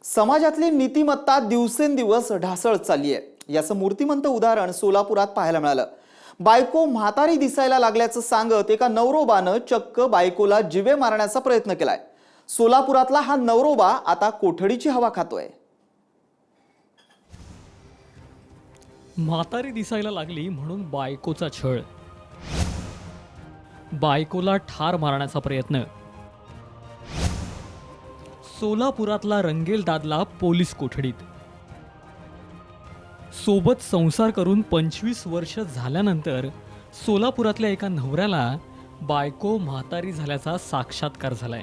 समाजातली नीतिमत्ता दिवसेंदिवस ढासळत चालली आहे। याचं मूर्तिमंत उदाहरण सोलापुरात पाहायला मिळालं। बायको म्हातारी दिसायला लागल्याचं सांगत एका नवरोबानं चक्क बायकोला जिवे मारण्याचा प्रयत्न केलाय। सोलापुरातला हा नवरोबा आता कोठडीची हवा खातोय। म्हातारी दिसायला लागली म्हणून बायकोचा छळ, बायकोला ठार मारण्याचा प्रयत्न। सोलापुरातला रंगेल दादला पोलीस कोठडीत। सोबत संसार करून 25 वर्ष झाल्यानंतर सोलापुरातल्या एका नवऱ्याला बायको म्हातारी झाल्याचा साक्षात्कार झालाय।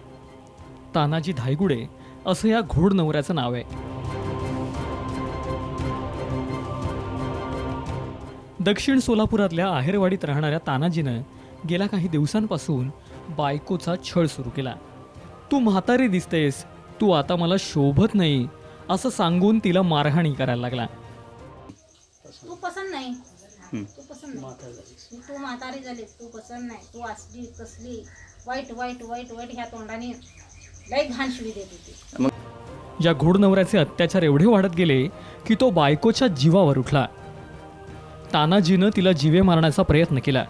तानाजी धायगुडे असं या घोड नवऱ्याचं नाव आहे। दक्षिण सोलापुरातल्या आहेरवाडीत राहणाऱ्या तानाजीनं गेल्या काही दिवसांपासून बायकोचा छळ सुरू केला। तू म्हातारी दिसतेस, तू आता मला शोभत नाही असं सांगून तिला मारहाणी करायला लागला। तू पसंत नाही, तू पसंत नाही, तू म्हातारी झाली, तू पसंत नाही, तू असली कसली वाईट वाईट वाईट वाईट ह्या तोंडाने लई घाण शिवी देत होती। या घोड नवऱ्याचे अत्याचार एवढे वाढत गेले की तो बायकोच्या जीवावर उठला। तानाजीनं तिला जिवे मारण्याचा प्रयत्न केला।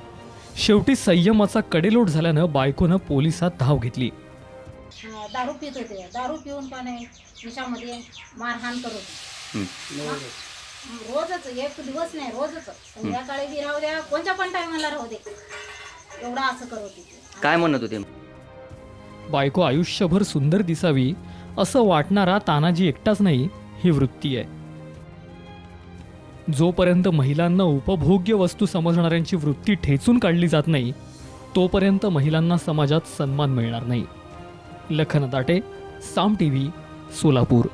शेवटी संयमाचा कडेलोट झाल्यानं बायकोनं पोलिसात धाव घेतली। दारू पित होते, दारू पिऊन का नाही निशामध्ये मारहाण करत रोजच, एक दिवस नाही रोजच, संध्याकाळी बी राहू द्या, कोणत्या पण टायमाला राहू दे, एवढं असं करत होते। काय म्हणत होते? बायको आयुष्यभर सुंदर दिसावी असं वाटणारा तानाजी एकटाच नाही, ही वृत्ती आहे। जोपर्यंत महिलांना उपभोग्य वस्तू समजणाऱ्यांची वृत्ती ठेचून काढली जात नाही, तोपर्यंत महिलांना समाजात सन्मान मिळणार नाही। लखन दाटे, साम टीव्ही, सोलापूर।